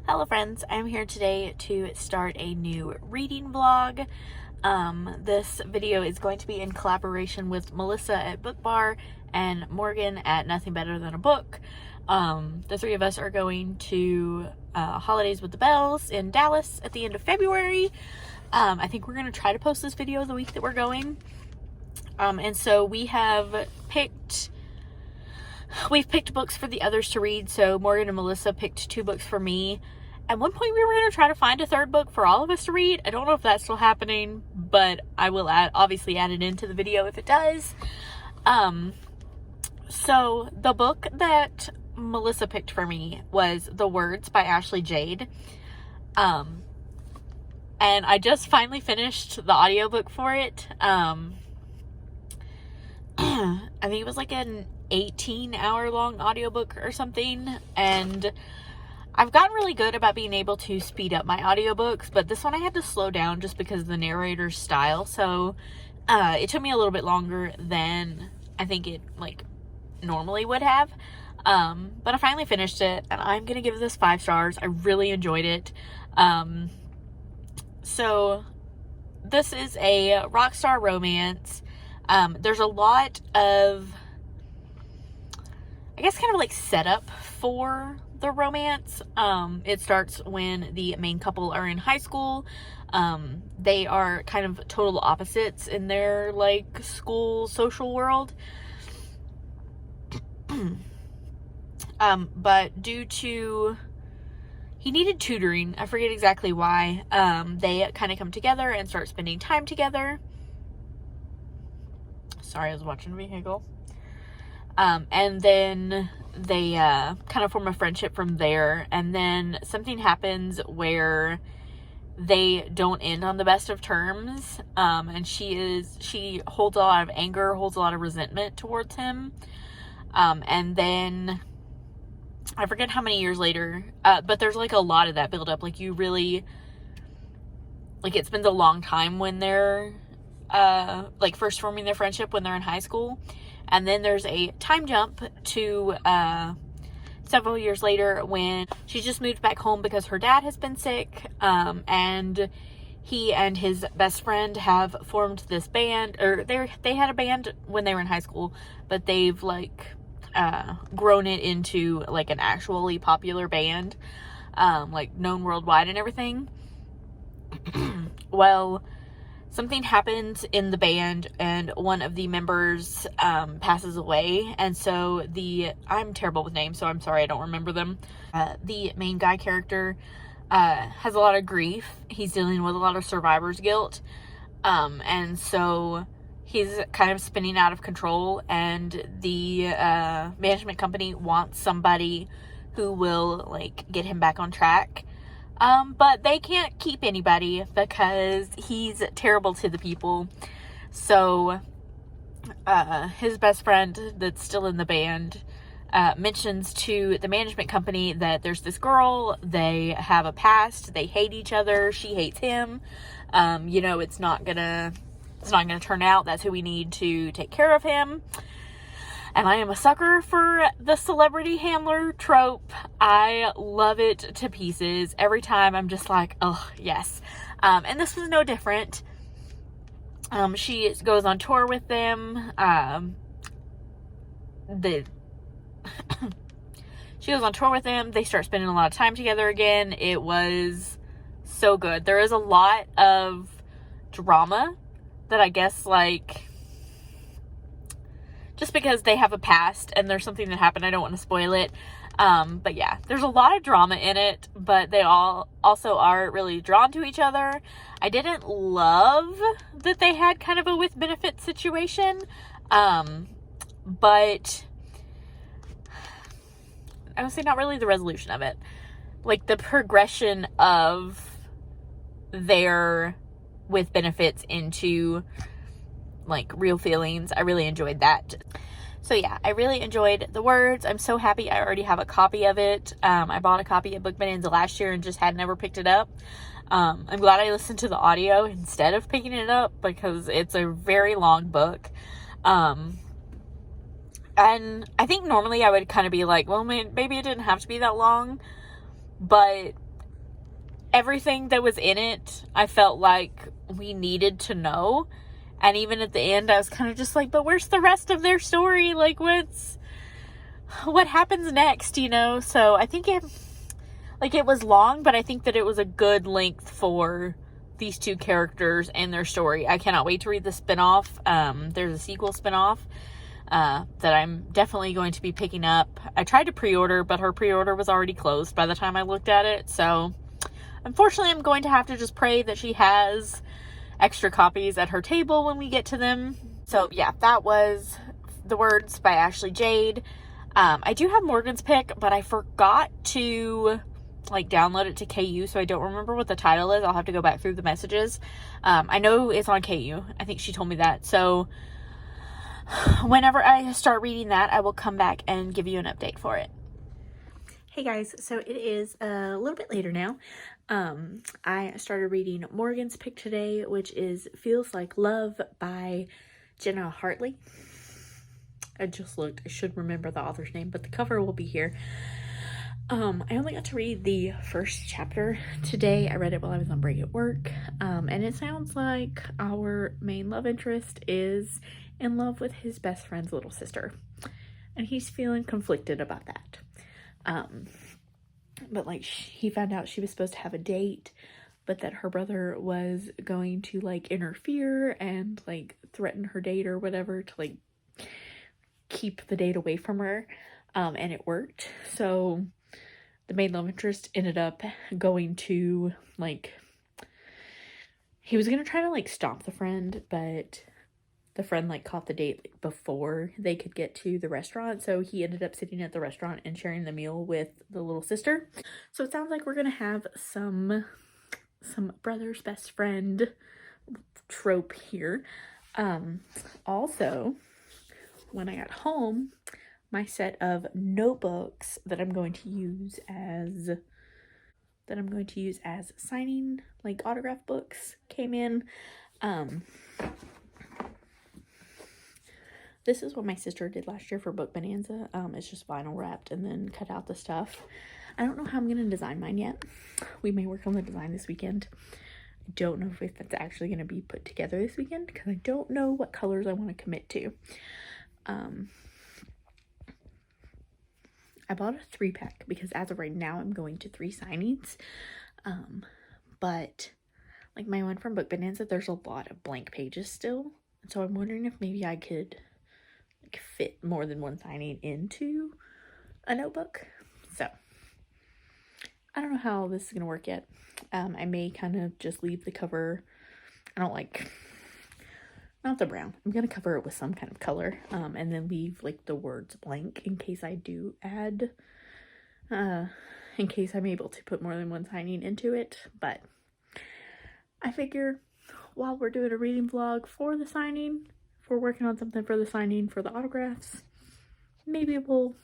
Hello friends, I'm here today to start a new reading vlog. This video is going to be in collaboration with Melissa at Book Bar and Morgan at Nothing Better Than a Book. The three of us are going to Holidays with the Bells in Dallas at the end of February. I think we're going to try to post this video the week that we're going. And so we've picked books for the others to read. So Morgan and Melissa picked 2 books for me. At one point we were going to try to find a 3rd book for all of us to read. I don't know if that's still happening, but I will obviously add it into the video if it does. So the book that Melissa picked for me was The Words by Ashley Jade. And I just finally finished the audiobook for it. I think it was like an 18-hour long audiobook or something, and I've gotten really good about being able to speed up my audiobooks, but this one I had to slow down just because of the narrator's style, so it took me a little bit longer than I think it normally would have, but I finally finished it, and I'm gonna give this 5 stars. I really enjoyed it. So this is a rock star romance. There's a lot of, I guess, kind of like setup for the romance. It starts when the main couple are in high school. They are kind of total opposites in their school social world. But due to, he needed tutoring, I forget exactly why, they kind of come together and start spending time together. Sorry, I was watching a vehicle. And then they kind of form a friendship from there, and then something happens where they don't end on the best of terms, and she holds a lot of anger, holds a lot of resentment towards him, and then I forget how many years later, but there's a lot of that build up. You really, it spends a long time when they're first forming their friendship when they're in high school. And then there's a time jump to several years later when she just moved back home because her dad has been sick, and he and his best friend have formed this band, or they had a band when they were in high school, but they've grown it into an actually popular band, known worldwide and everything. Well, something happens in the band, and one of the members passes away, and so I'm terrible with names, so I'm sorry I don't remember them. The main guy character has a lot of grief. He's dealing with a lot of survivor's guilt, and so he's kind of spinning out of control, and the management company wants somebody who will get him back on track. But they can't keep anybody because he's terrible to the people. So, his best friend that's still in the band, mentions to the management company that there's this girl, they have a past, they hate each other, she hates him, it's not gonna turn out, that's who we need to take care of him. And I am a sucker for the celebrity handler trope. I love it to pieces. Every time I'm just like, oh, yes. And this was no different. She goes on tour with them. She goes on tour with them. They start spending a lot of time together again. It was so good. There is a lot of drama that I guess, just because they have a past and there's something that happened, I don't want to spoil it. But yeah, there's a lot of drama in it, but they all also are really drawn to each other. I didn't love that they had kind of a with benefit situation, but I would say not really the resolution of it. The progression of their with benefits into real feelings. I really enjoyed that. So yeah, I really enjoyed The Words. I'm so happy I already have a copy of it. I bought a copy at Book Bonanza last year and just had never picked it up. I'm glad I listened to the audio instead of picking it up because it's a very long book. And I think normally I would kind of be well, maybe it didn't have to be that long, but everything that was in it, I felt like we needed to know. And even at the end, I was kind of just like, but where's the rest of their story? Like, what happens next, you know? So I think it was long, but I think that it was a good length for these two characters and their story. I cannot wait to read the spinoff. There's a sequel spinoff that I'm definitely going to be picking up. I tried to pre-order, but her pre-order was already closed by the time I looked at it. So unfortunately, I'm going to have to just pray that she has extra copies at her table when we get to them. So yeah, that was The Words by Ashley Jade. I do have Morgan's pick, but I forgot to download it to KU, so I don't remember what the title is. I'll have to go back through the messages. I know it's on KU. I think she told me that. So whenever I start reading that, I will come back and give you an update for it. Hey guys, so it is a little bit later now. I started reading Morgan's pick today, which is Feels Like Love by Jenna Hartley. I just looked. I should remember the author's name, but the cover will be here. I only got to read the first chapter today. I read it while I was on break at work. And it sounds like our main love interest is in love with his best friend's little sister. And he's feeling conflicted about that. But he found out she was supposed to have a date, but that her brother was going to interfere and threaten her date or whatever to keep the date away from her. And it worked. So the main love interest ended up going to he was gonna try to stop the friend, but the friend caught the date before they could get to the restaurant, so he ended up sitting at the restaurant and sharing the meal with the little sister. So it sounds like we're gonna have some brother's best friend trope here. Also, when I got home, my set of notebooks that I'm going to use as signing autograph books came in. This is what my sister did last year for Book Bonanza. It's just vinyl wrapped and then cut out the stuff. I don't know how I'm going to design mine yet. We may work on the design this weekend. I don't know if that's actually going to be put together this weekend because I don't know what colors I want to commit to. I bought a 3-pack because as of right now, I'm going to 3 signings. But my one from Book Bonanza, there's a lot of blank pages still. So I'm wondering if maybe I could fit more than one signing into a notebook. So I don't know how this is gonna work yet. I may kind of just leave the cover. I don't not the brown. I'm gonna cover it with some kind of color, and then leave the words blank in case I do add, in case I'm able to put more than one signing into it. But I figure while we're doing a reading vlog for the signing, if we're working on something for the signing for the autographs, maybe we'll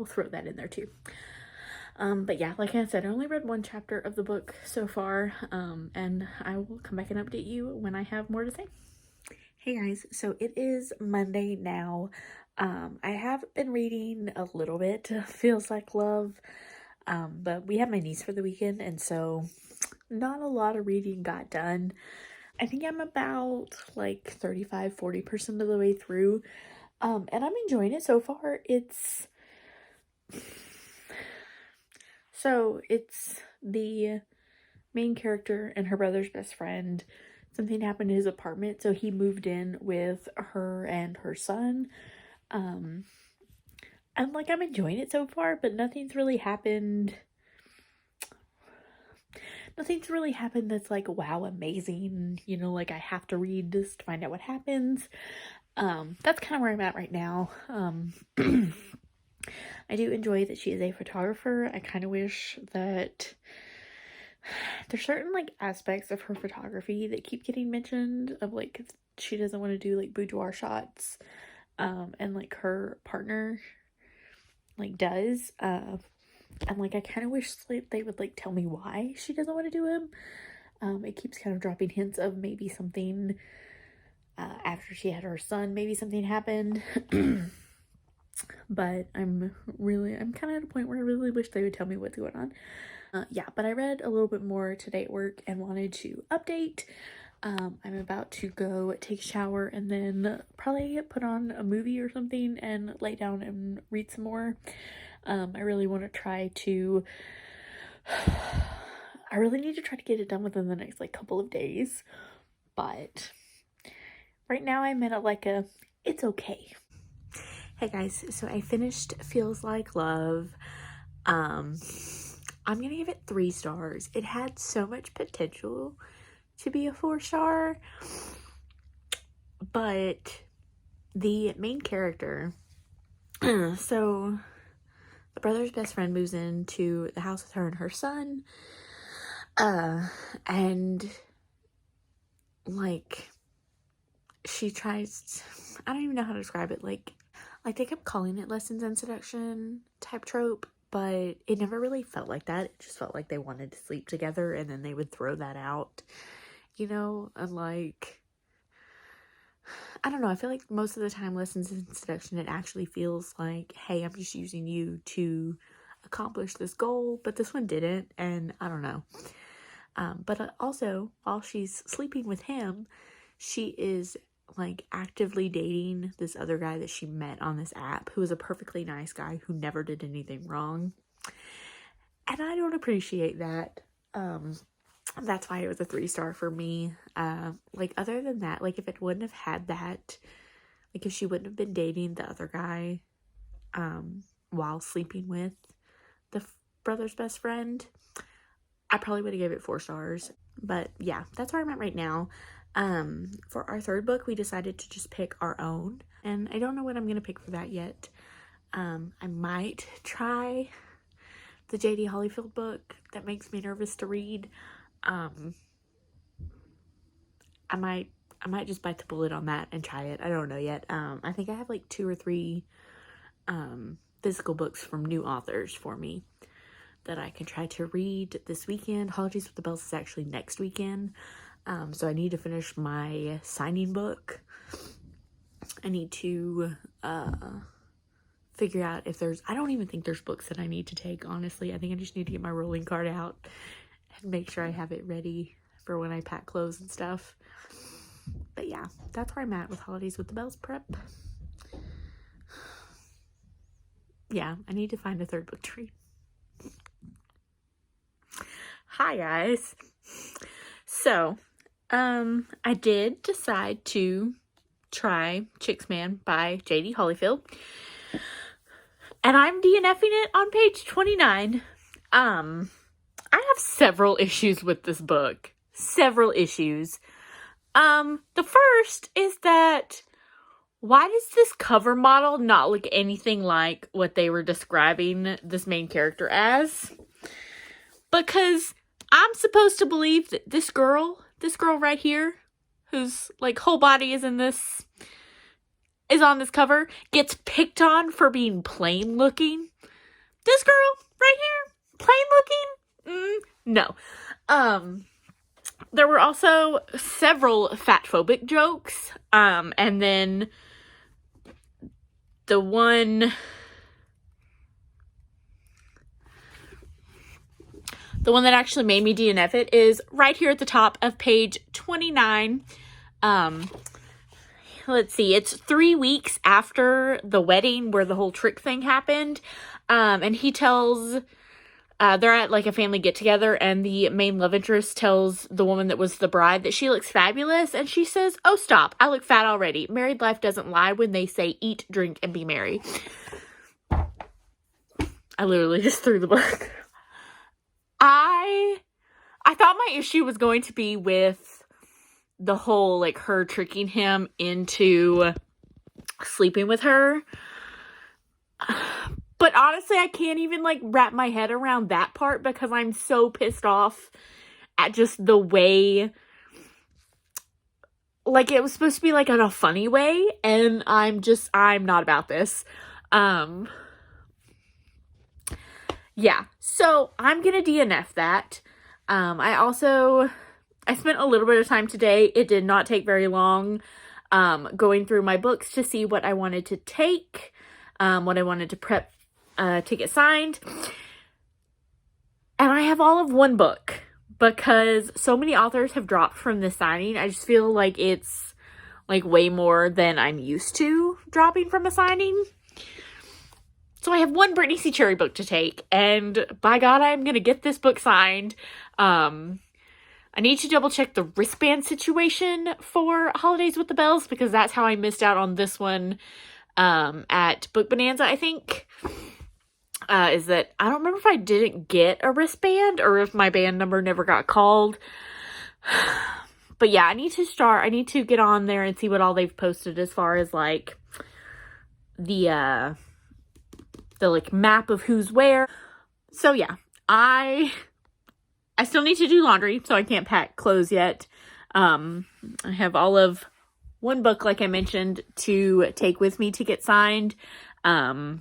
throw that in there too. But yeah, like I said, I only read one chapter of the book so far, and I will come back and update you when I have more to say. Hey guys, so it is Monday now. I have been reading a little bit, Feels Like Love, but we had my niece for the weekend, and so not a lot of reading got done. I think I'm about 35-40% of the way through, and I'm enjoying it so far. It's the main character and her brother's best friend. Something happened in his apartment, so he moved in with her and her son. And I'm enjoying it so far, but nothing's really happened that's wow, amazing, I have to read this to find out what happens. That's kind of where I'm at right now. I do enjoy that she is a photographer. I kind of wish that there's certain aspects of her photography that keep getting mentioned of she doesn't want to do boudoir shots, and her partner does, and I kind of wish they would tell me why she doesn't want to do him. It keeps kind of dropping hints of maybe something after she had her son, maybe something happened. But I'm kind of at a point where I really wish they would tell me what's going on. Yeah, but I read a little bit more today at work and wanted to update. I'm about to go take a shower and then probably put on a movie or something and lay down and read some more. I really want to try to, I really need to try to get it done within the next like couple of days, but right now I'm at like a, it's okay. Hey guys, so I finished Feels Like Love. I'm gonna give it 3 stars. It had so much potential to be a 4-star, but the main character, so the brother's best friend moves into the house with her and her son, and like she tries, I don't even know how to describe it, like they kept calling it lessons in seduction type trope, but it never really felt like that. It just felt like they wanted to sleep together and then they would throw that out, you know, and like, I don't know, I feel like most of the time lessons in seduction, it actually feels like, hey, I'm just using you to accomplish this goal, but this one didn't, and I don't know. But also, while she's sleeping with him, she is like actively dating this other guy that she met on this app, who is a perfectly nice guy who never did anything wrong. And I don't appreciate that. That's why it was a 3-star for me. Like other than that, like if it wouldn't have had that, like if she wouldn't have been dating the other guy, while sleeping with the brother's best friend, I probably would have gave it 4 stars. But yeah, that's where I'm at right now. For our 3rd book, we decided to just pick our own, and I don't know what I'm going to pick for that yet. I might try the J.D. Hollyfield book that makes me nervous to read. I might just bite the bullet on that and try it. I don't know yet. I think I have like 2 or 3, physical books from new authors for me that I can try to read this weekend. Holidays with the Bells is actually next weekend. So I need to finish my signing book. I need to figure out if there's, I don't even think there's books that I need to take, honestly. I think I just need to get my rolling card out and make sure I have it ready for when I pack clothes and stuff. But yeah, that's where I'm at with Holidays with the Bells prep. Yeah, I need to find a 3rd book to read. Hi guys. So, I did decide to try Chicks Man by J.D. Hollyfield, and I'm DNFing it on page 29. I have several issues with this book. Several issues. The first is that, why does this cover model not look anything like what they were describing this main character as? Because I'm supposed to believe that this girl right here, whose like whole body is on this cover, gets picked on for being plain looking. This girl right here, plain looking? No. There were also several fatphobic jokes. And then the one that actually made me DNF it is right here at the top of page 29. Let's see, it's 3 weeks after the wedding where the whole trick thing happened. And he tells, they're at like a family get together, and the main love interest tells the woman that was the bride that she looks fabulous. And she says, "Oh, stop, I look fat already. Married life doesn't lie when they say eat, drink, and be merry." I literally just threw the book. I thought my issue was going to be with the whole, like, her tricking him into sleeping with her. But honestly, I can't even, like, wrap my head around that part because I'm so pissed off at just the way, like, it was supposed to be, like, in a funny way, and I'm not about this. Yeah, so I'm gonna DNF that. I spent a little bit of time today. It did not take very long, going through my books to see what I wanted to take, what I wanted to prep to get signed. And I have all of one book because so many authors have dropped from this signing. I just feel like it's like way more than I'm used to dropping from a signing. So I have one Brittany C. Cherry book to take, and by God, I'm going to get this book signed. I need to double check the wristband situation for Holidays with the Bells, because that's how I missed out on this one at Book Bonanza, I think. Is that I don't remember if I didn't get a wristband or if my band number never got called. But yeah, I need to get on there and see what all they've posted as far as like the like map of who's where. So yeah, I still need to do laundry, so I can't pack clothes yet. I have all of one book, like I mentioned, to take with me to get signed. I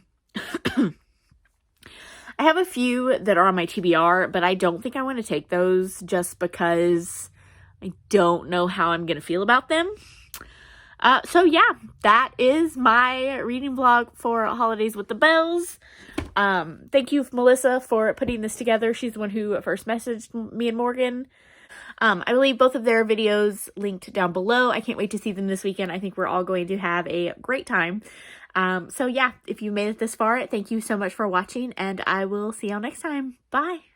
have a few that are on my TBR, but I don't think I want to take those just because I don't know how I'm going to feel about them. So yeah, that is my reading vlog for Holidays with the Bells. Thank you, Melissa, for putting this together. She's the one who first messaged me and Morgan. I will leave both of their videos linked down below. I can't wait to see them this weekend. I think we're all going to have a great time. So yeah, if you made it this far, thank you so much for watching, and I will see y'all next time. Bye!